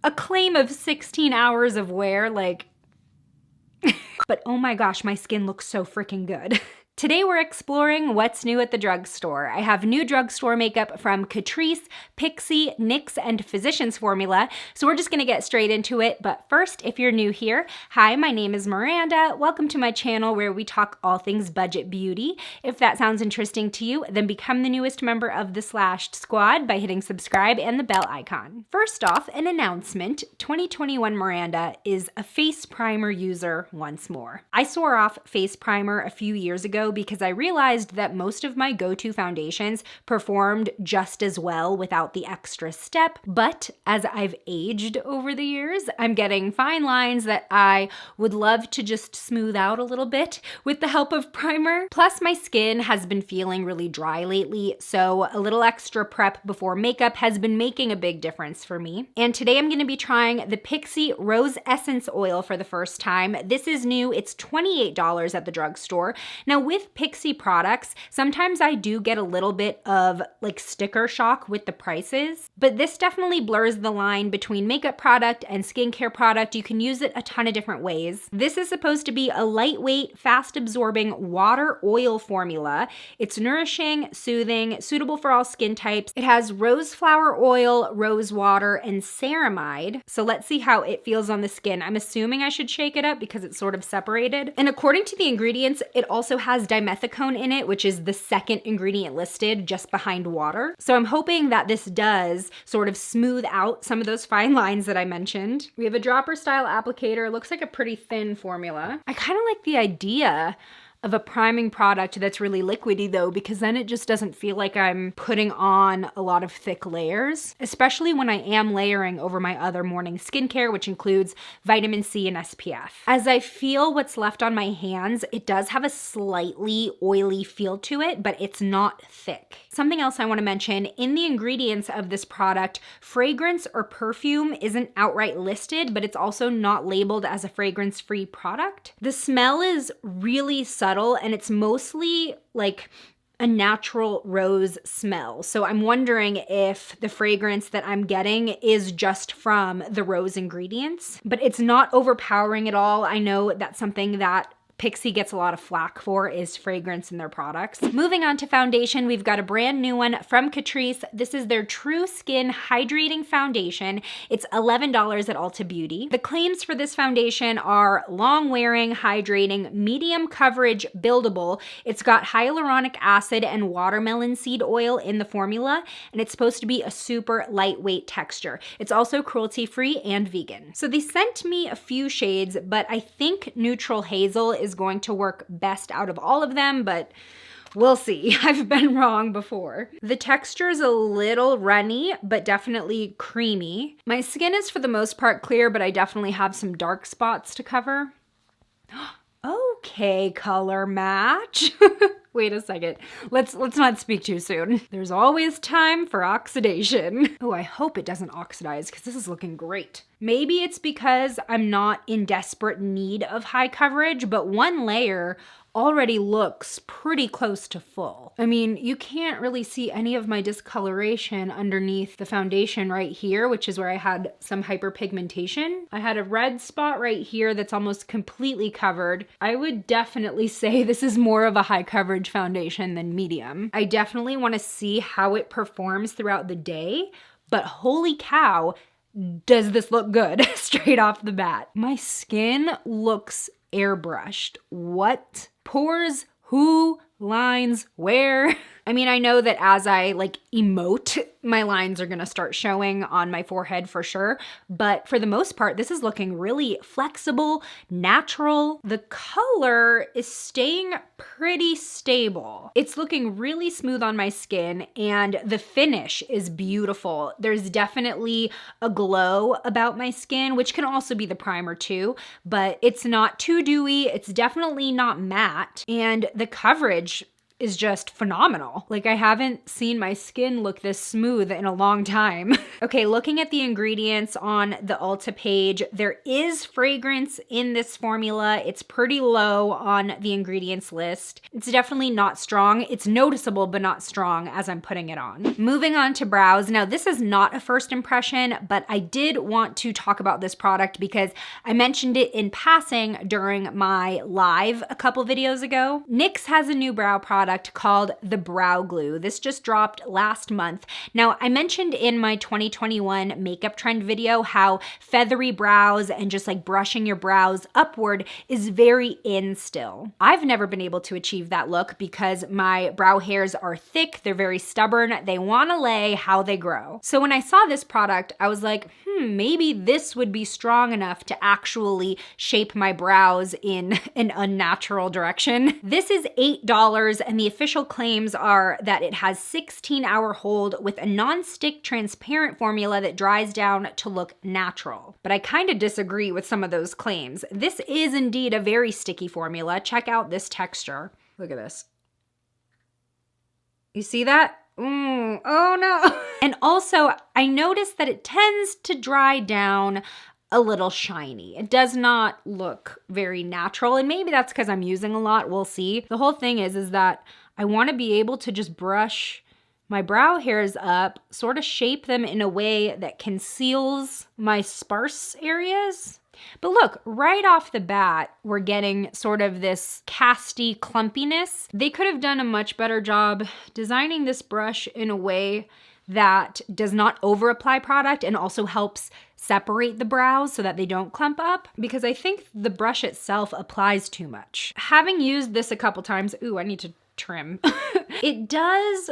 a claim of 16 hours of wear, like, but oh my gosh, my skin looks so freaking good. Today we're exploring what's new at the drugstore. I have new drugstore makeup from Catrice, Pixi, NYX, and Physicians Formula, so we're just gonna get straight into it. But first, if you're new here, hi, my name is Miranda. Welcome to my channel where we talk all things budget beauty. If that sounds interesting to you, then become the newest member of the Slashed Squad by hitting subscribe and the bell icon. First off, an announcement. 2021 Miranda is a face primer user once more. I swore off face primer a few years ago because I realized that most of my go-to foundations performed just as well without the extra step, but as I've aged over the years, I'm getting fine lines that I would love to just smooth out a little bit with the help of primer. Plus, my skin has been feeling really dry lately, so a little extra prep before makeup has been making a big difference for me. And today I'm going to be trying the Pixi Rose Essence Oil for the first time. This is new. It's $28 at the drugstore. Now, with Pixi products, sometimes I do get a little bit of like sticker shock with the prices, but this definitely blurs the line between makeup product and skincare product. You can use it a ton of different ways. This is supposed to be a lightweight, fast-absorbing water oil formula. It's nourishing, soothing, suitable for all skin types. It has rose flower oil, rose water, and ceramide. So let's see how it feels on the skin. I'm assuming I should shake it up because it's sort of separated. And according to the ingredients, it also has dimethicone in it, which is the second ingredient listed just behind water. So I'm hoping that this does sort of smooth out some of those fine lines that I mentioned. We have a dropper style applicator. It looks like a pretty thin formula. I kind of like the idea of a priming product that's really liquidy though, because then it just doesn't feel like I'm putting on a lot of thick layers, especially when I am layering over my other morning skincare, which includes vitamin C and SPF. As I feel what's left on my hands, it does have a slightly oily feel to it, but it's not thick. Something else I want to mention, in the ingredients of this product, fragrance or perfume isn't outright listed, but it's also not labeled as a fragrance-free product. The smell is really subtle, and it's mostly like a natural rose smell. So I'm wondering if the fragrance that I'm getting is just from the rose ingredients, but it's not overpowering at all. I know that's something that Pixi gets a lot of flack for, is fragrance in their products. Moving on to foundation, we've got a brand new one from Catrice. This is their True Skin Hydrating Foundation. It's $11 at Ulta Beauty. The claims for this foundation are long wearing, hydrating, medium coverage, buildable. It's got hyaluronic acid and watermelon seed oil in the formula, and it's supposed to be a super lightweight texture. It's also cruelty-free and vegan. So they sent me a few shades, but I think Neutral Hazel is going to work best out of all of them, but we'll see. I've been wrong before. The texture is a little runny, but definitely creamy. My skin is for the most part clear, but I definitely have some dark spots to cover. Okay, color match. Wait a second. Let's not speak too soon. There's always time for oxidation. Oh, I hope it doesn't oxidize because this is looking great. Maybe it's because I'm not in desperate need of high coverage, but one layer already looks pretty close to full. I mean, you can't really see any of my discoloration underneath the foundation right here, which is where I had some hyperpigmentation. I had a red spot right here that's almost completely covered. I would definitely say this is more of a high coverage foundation than medium. I definitely want to see how it performs throughout the day, but holy cow, does this look good straight off the bat. My skin looks airbrushed. What? Pores? Who? Lines? Where? I mean, I know that as I like emote, my lines are gonna start showing on my forehead for sure, but for the most part, this is looking really flexible, natural. The color is staying pretty stable. It's looking really smooth on my skin, and the finish is beautiful. There's definitely a glow about my skin, which can also be the primer too, but it's not too dewy. It's definitely not matte, and the coverage is just phenomenal. Like, I haven't seen my skin look this smooth in a long time. Okay, looking at the ingredients on the Ulta page, there is fragrance in this formula. It's pretty low on the ingredients list. It's definitely not strong. It's noticeable, but not strong as I'm putting it on. Moving on to brows. Now, this is not a first impression, but I did want to talk about this product because I mentioned it in passing during my live a couple videos ago. NYX has a new brow product called the Brow Glue. This just dropped last month. Now, I mentioned in my 2021 makeup trend video how feathery brows and just like brushing your brows upward is very in still. I've never been able to achieve that look because my brow hairs are thick, they're very stubborn, they want to lay how they grow. So when I saw this product, I was like, maybe this would be strong enough to actually shape my brows in an unnatural direction. This is $8 and the official claims are that it has 16-hour hold with a non-stick transparent formula that dries down to look natural. But I kind of disagree with some of those claims. This is indeed a very sticky formula. Check out this texture. Look at this. You see that? Oh no. And also, I noticed that it tends to dry down a little shiny. It does not look very natural, and maybe that's because I'm using a lot. We'll see. The whole thing is that I want to be able to just brush my brow hairs up, sort of shape them in a way that conceals my sparse areas. But look, right off the bat, we're getting sort of this casty clumpiness. They could have done a much better job designing this brush in a way that does not over apply product and also helps separate the brows so that they don't clump up, because I think the brush itself applies too much. Having used this a couple times, ooh, I need to trim. It does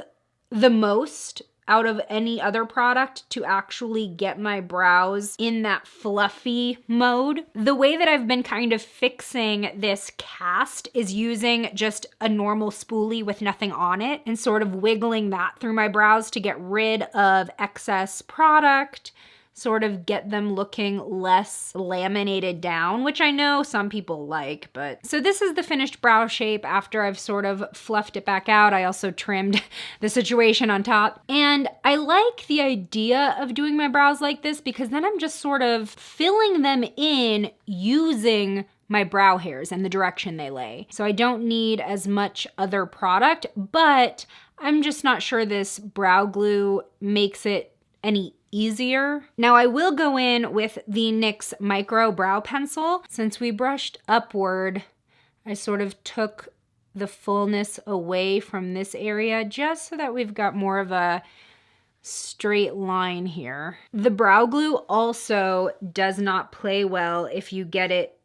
the most out of any other product to actually get my brows in that fluffy mode. The way that I've been kind of fixing this cast is using just a normal spoolie with nothing on it and sort of wiggling that through my brows to get rid of excess product, sort of get them looking less laminated down, which I know some people like, but. So this is the finished brow shape after I've sort of fluffed it back out. I also trimmed the situation on top. And I like the idea of doing my brows like this because then I'm just sort of filling them in using my brow hairs and the direction they lay. So I don't need as much other product, but I'm just not sure this brow glue makes it any easier. Now I will go in with the NYX Micro Brow Pencil. Since we brushed upward, I sort of took the fullness away from this area just so that we've got more of a straight line here. The brow glue also does not play well if you get it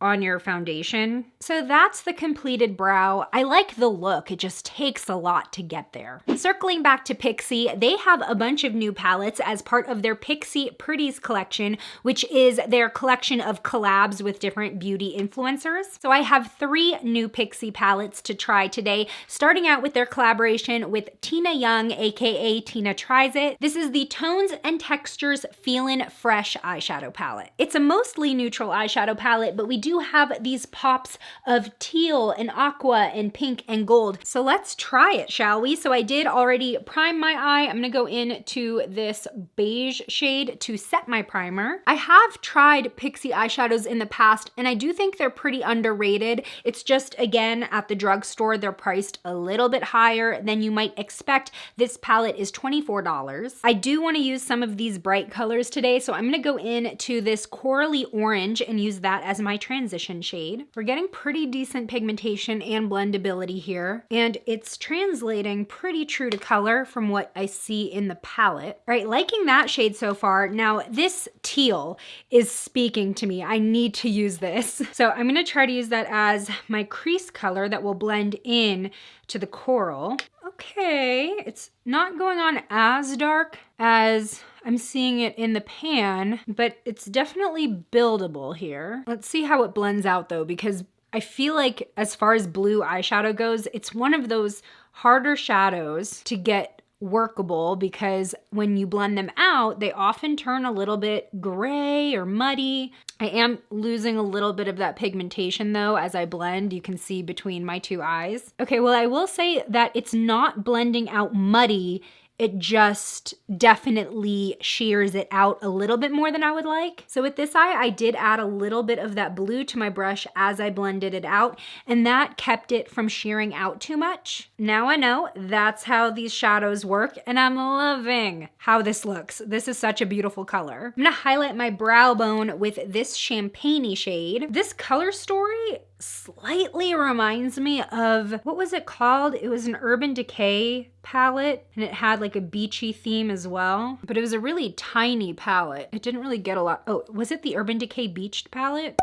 on your foundation. So that's the completed brow. I like the look, it just takes a lot to get there. Circling back to Pixi, they have a bunch of new palettes as part of their Pixi Pretties collection, which is their collection of collabs with different beauty influencers. So I have 3 new Pixi palettes to try today, starting out with their collaboration with Tina Yong, aka Tina Tries It. This is the Tones and Textures Feelin' Fresh eyeshadow palette. It's a mostly neutral eyeshadow palette, but we do have these pops of teal and aqua and pink and gold. So let's try it, shall we? So I did already prime my eye. I'm gonna go into this beige shade to set my primer. I have tried Pixi eyeshadows in the past, and I do think they're pretty underrated. It's just, again, at the drugstore, they're priced a little bit higher than you might expect. This palette is $24. I do wanna use some of these bright colors today, so I'm gonna go into this corally orange and use that as my transition shade. We're getting pretty decent pigmentation and blendability here, and it's translating pretty true to color from what I see in the palette. All right, liking that shade so far. Now this teal is speaking to me. I need to use this. So I'm gonna try to use that as my crease color that will blend in to the coral. Okay, it's not going on as dark as I'm seeing it in the pan, but it's definitely buildable here. Let's see how it blends out though, because I feel like as far as blue eyeshadow goes, it's one of those harder shadows to get workable because when you blend them out, they often turn a little bit gray or muddy. I am losing a little bit of that pigmentation though as I blend. You can see between my two eyes. Okay, well, I will say that it's not blending out muddy. It just definitely shears it out a little bit more than I would like. So with this eye, I did add a little bit of that blue to my brush as I blended it out, and that kept it from shearing out too much. Now I know that's how these shadows work, and I'm loving how this looks. This is such a beautiful color. I'm gonna highlight my brow bone with this champagne-y shade. This color story slightly reminds me of, what was it called? It was an Urban Decay palette, and it had like a beachy theme as well, but it was a really tiny palette. It didn't really get a lot. Oh, was it the Urban Decay Beached palette?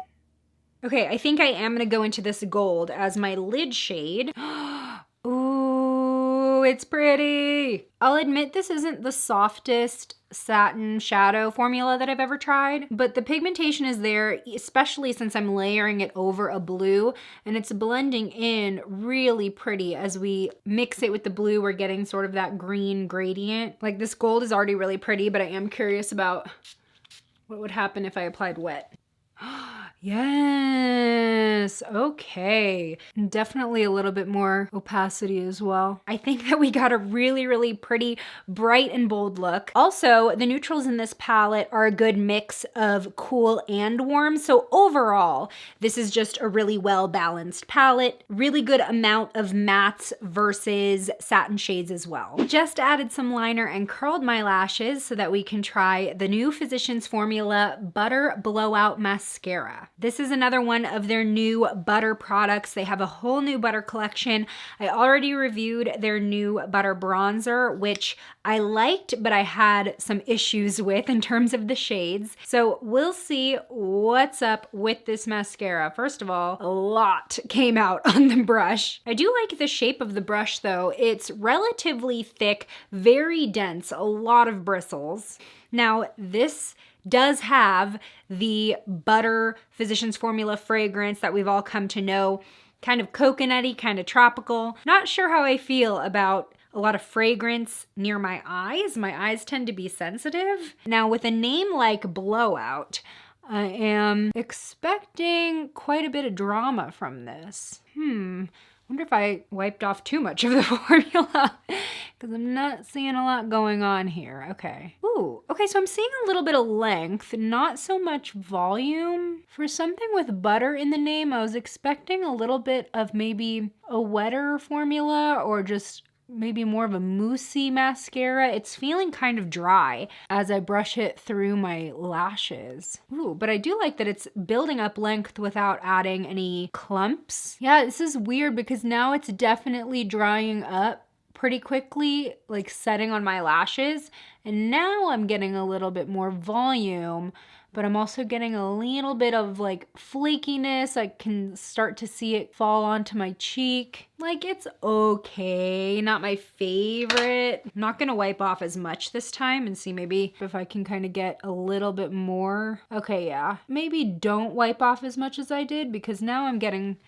Okay, I think I am gonna go into this gold as my lid shade. Ooh, it's pretty. I'll admit this isn't the softest satin shadow formula that I've ever tried, but the pigmentation is there, especially since I'm layering it over a blue, and it's blending in really pretty. As we mix it with the blue, we're getting sort of that green gradient. Like, this gold is already really pretty, but I am curious about what would happen if I applied wet. Yes, okay. Definitely a little bit more opacity as well. I think that we got a really, really pretty, bright and bold look. Also, the neutrals in this palette are a good mix of cool and warm. So overall, this is just a really well-balanced palette. Really good amount of mattes versus satin shades as well. Just added some liner and curled my lashes so that we can try the new Physicians Formula Butter Blowout Mascara. This is another one of their new butter products. They have a whole new butter collection. I already reviewed their new butter bronzer, which I liked, but I had some issues with in terms of the shades. So we'll see what's up with this mascara. First of all, a lot came out on the brush. I do like the shape of the brush though. It's relatively thick, very dense, a lot of bristles. Now this does have the butter Physicians Formula fragrance that we've all come to know, kind of coconutty, kind of tropical. Not sure how I feel about a lot of fragrance near my eyes. My eyes tend to be sensitive. Now with a name like Blowout, I am expecting quite a bit of drama from this. Wonder if I wiped off too much of the formula because I'm not seeing a lot going on here. Okay. Ooh, okay, so I'm seeing a little bit of length, not so much volume. For something with butter in the name, I was expecting a little bit of maybe a wetter formula or just maybe more of a moussey mascara. It's feeling kind of dry as I brush it through my lashes. Ooh, but I do like that it's building up length without adding any clumps. Yeah, this is weird because now it's definitely drying up pretty quickly, like setting on my lashes. And now I'm getting a little bit more volume, but I'm also getting a little bit of like flakiness. I can start to see it fall onto my cheek. Like, it's okay, not my favorite. I'm not gonna wipe off as much this time and see maybe if I can kind of get a little bit more. Okay, yeah, maybe don't wipe off as much as I did because now I'm getting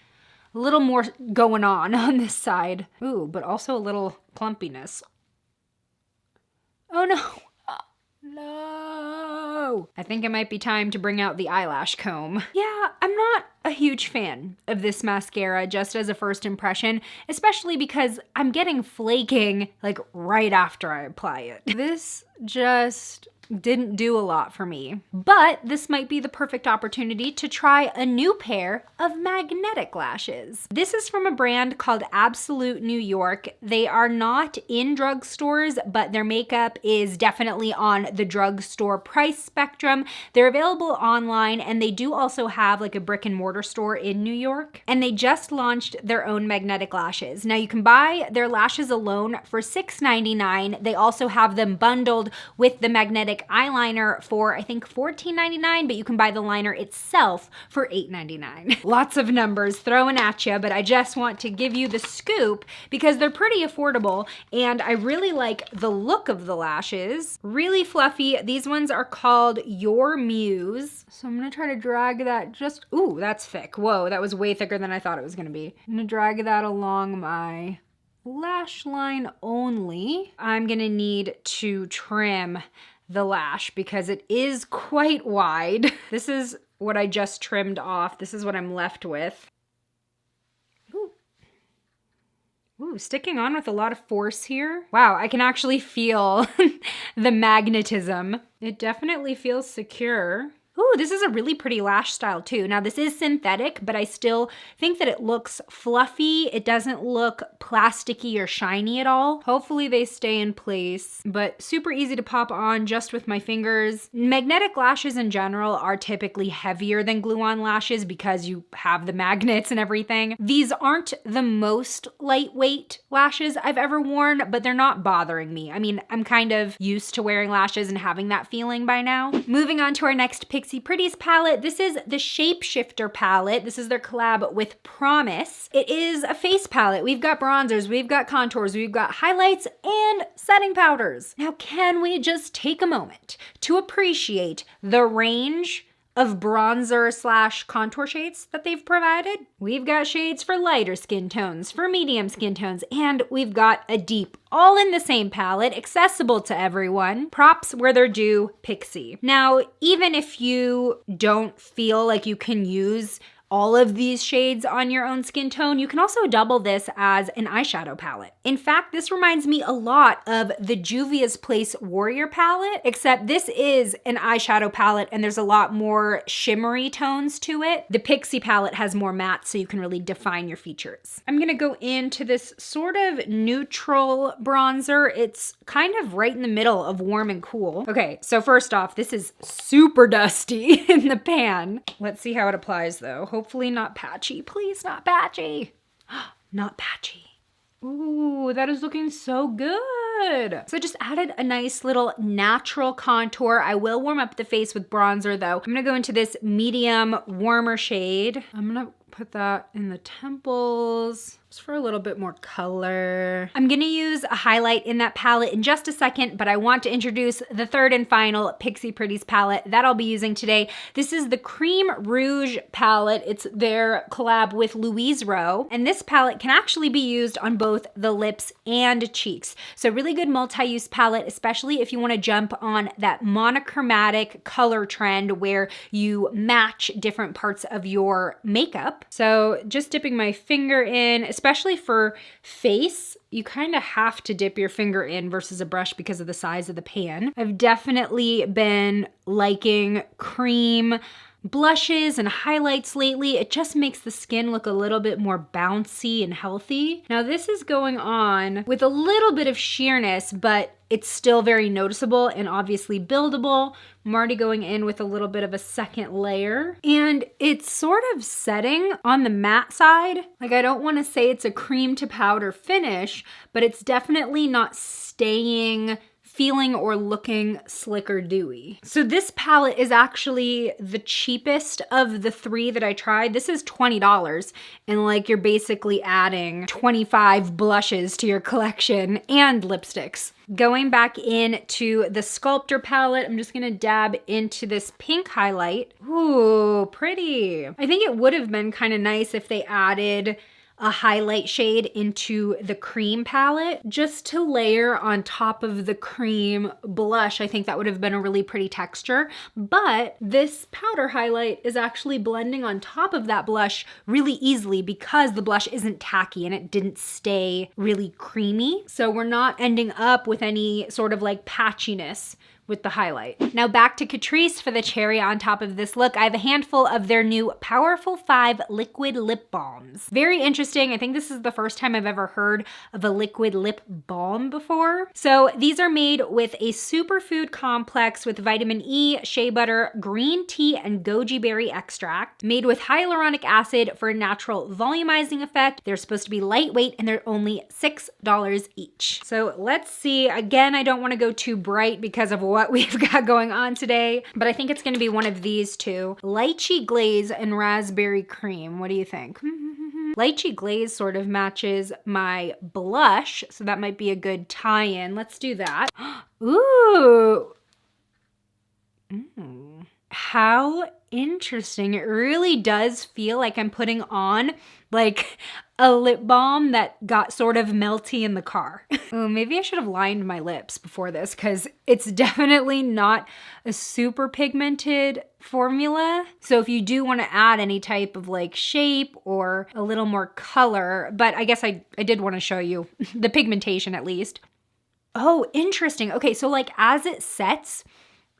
a little more going on this side. Ooh, but also a little clumpiness. Oh no. No! I think it might be time to bring out the eyelash comb. Yeah, I'm not a huge fan of this mascara just as a first impression, especially because I'm getting flaking like right after I apply it. This just didn't do a lot for me, but this might be the perfect opportunity to try a new pair of magnetic lashes. This is from a brand called Absolute New York. They are not in drugstores, but their makeup is definitely on the drugstore price spectrum. They're available online, and they do also have like a brick and mortar store in New York, and they just launched their own magnetic lashes. Now you can buy their lashes alone for $6.99. They also have them bundled with the magnetic eyeliner for I think $14.99, but you can buy the liner itself for $8.99. Lots of numbers thrown at you, but I just want to give you the scoop because they're pretty affordable and I really like the look of the lashes. Really fluffy. These ones are called Your Muse. So I'm gonna try to drag that just, ooh, that's thick. Whoa, that was way thicker than I thought it was gonna be. I'm gonna drag that along my lash line only. I'm gonna need to trim the lash because it is quite wide. This is what I just trimmed off. This is what I'm left with. Ooh, sticking on with a lot of force here. Wow, I can actually feel the magnetism. It definitely feels secure. Ooh, this is a really pretty lash style too. Now this is synthetic, but I still think that it looks fluffy. It doesn't look plasticky or shiny at all. Hopefully they stay in place, but super easy to pop on just with my fingers. Magnetic lashes in general are typically heavier than glue-on lashes because you have the magnets and everything. These aren't the most lightweight lashes I've ever worn, but they're not bothering me. I mean, I'm kind of used to wearing lashes and having that feeling by now. Moving on to our next Pixie Pretties palette. This is the Shapeshifter palette. This is their collab with Promise. It is a face palette. We've got bronzers, we've got contours, we've got highlights and setting powders. Now, can we just take a moment to appreciate the range of bronzer / contour shades that they've provided? We've got shades for lighter skin tones, for medium skin tones, and we've got a deep, all in the same palette, accessible to everyone. Props where they're due, Pixi. Now, even if you don't feel like you can use all of these shades on your own skin tone, you can also double this as an eyeshadow palette. In fact, this reminds me a lot of the Juvia's Place Warrior palette, except this is an eyeshadow palette and there's a lot more shimmery tones to it. The Pixie palette has more matte, so you can really define your features. I'm gonna go into this sort of neutral bronzer. It's kind of right in the middle of warm and cool. Okay, so first off, this is super dusty in the pan. Let's see how it applies though. Hopefully not patchy. Please, not patchy. Not patchy. Ooh, that is looking so good. So I just added a nice little natural contour. I will warm up the face with bronzer though. I'm gonna go into this medium warmer shade. I'm gonna put that in the temples just for a little bit more color. I'm gonna use a highlight in that palette in just a second, but I want to introduce the third and final Pixie Pretties palette that I'll be using today. This is the Cream Rouge palette. It's their collab with Louise, and this palette can actually be used on both the lips and cheeks. So really good multi-use palette, especially if you wanna jump on that monochromatic color trend where you match different parts of your makeup. So just dipping my finger in, especially for face, you kind of have to dip your finger in versus a brush because of the size of the pan. I've definitely been liking cream blushes and highlights lately. It just makes the skin look a little bit more bouncy and healthy. Now this is going on with a little bit of sheerness, but it's still very noticeable and obviously buildable. I'm already going in with a little bit of a second layer, and it's sort of setting on the matte side. Like, I don't want to say it's a cream to powder finish, but it's definitely not staying feeling or looking slick or dewy. So this palette is actually the cheapest of the three that I tried. This is $20, and like you're basically adding 25 blushes to your collection and lipsticks. Going back into the Sculptor palette, I'm just gonna dab into this pink highlight. Ooh, pretty. I think it would have been kind of nice if they added a highlight shade into the cream palette just to layer on top of the cream blush. I think that would have been a really pretty texture, but this powder highlight is actually blending on top of that blush really easily because the blush isn't tacky and it didn't stay really creamy. So we're not ending up with any sort of like patchiness with the highlight. Now back to Catrice for the cherry on top of this look. I have a handful of their new Powerfull 5 liquid lip balms. Very interesting. I think this is the first time I've ever heard of a liquid lip balm before. So these are made with a superfood complex with vitamin E, shea butter, green tea, and goji berry extract, made with hyaluronic acid for a natural volumizing effect. They're supposed to be lightweight and they're only $6 each. So let's see. Again, I don't want to go too bright because of what we've got going on today, but I think it's going to be one of these two. Lychee glaze and raspberry cream. What do you think? Lychee glaze sort of matches my blush, so that might be a good tie-in. Let's do that. Ooh. How interesting. It really does feel like I'm putting on like a lip balm that got sort of melty in the car. Oh, maybe I should have lined my lips before this because it's definitely not a super pigmented formula. So if you do want to add any type of like shape or a little more color, but I guess I did want to show you the pigmentation at least. Oh, interesting. Okay, so like as it sets,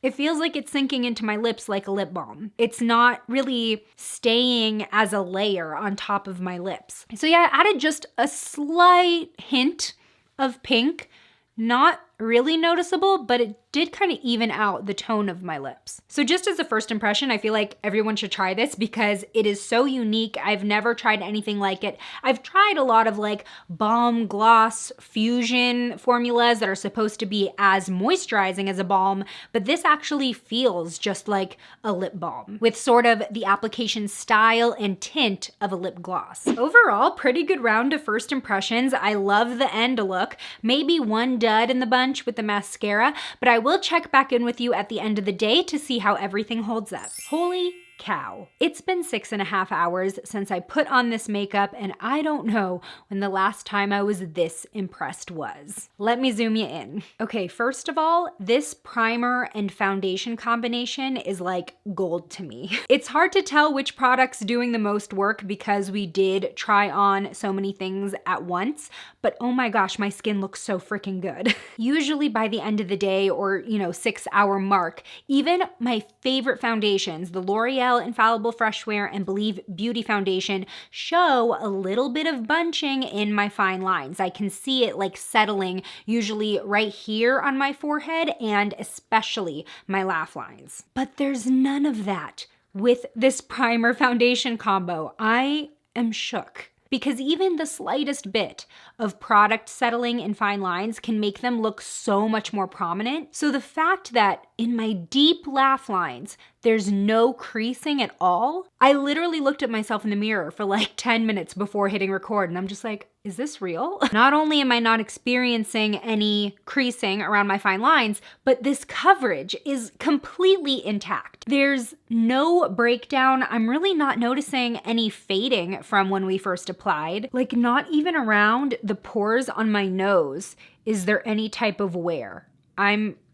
it feels like it's sinking into my lips like a lip balm. It's not really staying as a layer on top of my lips. So yeah, I added just a slight hint of pink. Not really noticeable, but it did kind of even out the tone of my lips. So just as a first impression, I feel like everyone should try this because it is so unique. I've never tried anything like it. I've tried a lot of like balm gloss fusion formulas that are supposed to be as moisturizing as a balm, but this actually feels just like a lip balm with sort of the application style and tint of a lip gloss. Overall, pretty good round of first impressions. I love the end look. Maybe one dud in the bunch with the mascara, but I will check back in with you at the end of the day to see how everything holds up. Holy cow. It's been 6.5 hours since I put on this makeup, and I don't know when the last time I was this impressed was. Let me zoom you in. Okay, first of all, this primer and foundation combination is like gold to me. It's hard to tell which product's doing the most work because we did try on so many things at once, but oh my gosh, my skin looks so freaking good. Usually by the end of the day or, 6-hour mark, even my favorite foundations, the L'Oreal Infallible Fresh Wear and Believe Beauty Foundation, show a little bit of bunching in my fine lines. I can see it like settling usually right here on my forehead and especially my laugh lines. But there's none of that with this primer foundation combo. I am shook. Because even the slightest bit of product settling in fine lines can make them look so much more prominent. So the fact that in my deep laugh lines, there's no creasing at all, I literally looked at myself in the mirror for like 10 minutes before hitting record, and I'm just like, is this real? Not only am I not experiencing any creasing around my fine lines, but this coverage is completely intact. There's no breakdown. I'm really not noticing any fading from when we first applied. Like not even around the pores on my nose is there any type of wear.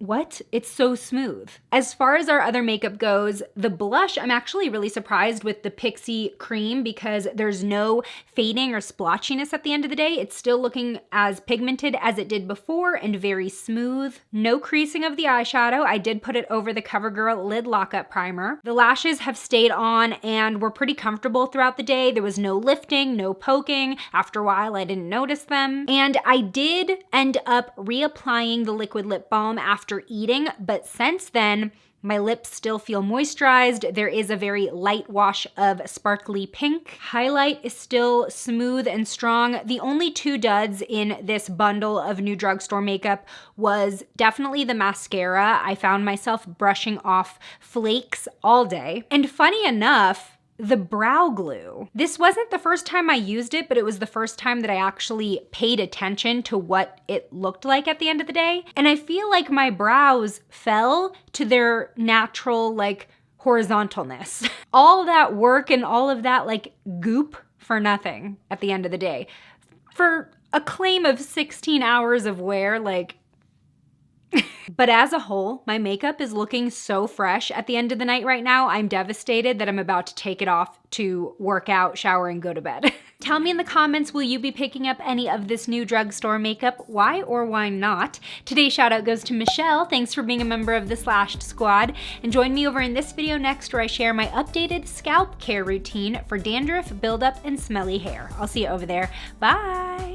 What? It's so smooth. As far as our other makeup goes, the blush, I'm actually really surprised with the Pixi cream because there's no fading or splotchiness at the end of the day. It's still looking as pigmented as it did before and very smooth. No creasing of the eyeshadow. I did put it over the CoverGirl Lid Lockup Primer. The lashes have stayed on and were pretty comfortable throughout the day. There was no lifting, no poking. After a while, I didn't notice them. And I did end up reapplying the liquid lip balm after eating, but since then, my lips still feel moisturized. There is a very light wash of sparkly pink. Highlight is still smooth and strong. The only two duds in this bundle of new drugstore makeup was definitely the mascara. I found myself brushing off flakes all day. And funny enough, the brow glue. This wasn't the first time I used it, but it was the first time that I actually paid attention to what it looked like at the end of the day. And I feel like my brows fell to their natural, like, horizontalness. All that work and all of that, like, goop for nothing at the end of the day. For a claim of 16 hours of wear, like, but as a whole, my makeup is looking so fresh at the end of the night right now. I'm devastated that I'm about to take it off to work out, shower, and go to bed. Tell me in the comments, will you be picking up any of this new drugstore makeup? Why or why not? Today's shout out goes to Michelle. Thanks for being a member of the Slashed Squad. And join me over in this video next where I share my updated scalp care routine for dandruff, buildup, and smelly hair. I'll see you over there. Bye.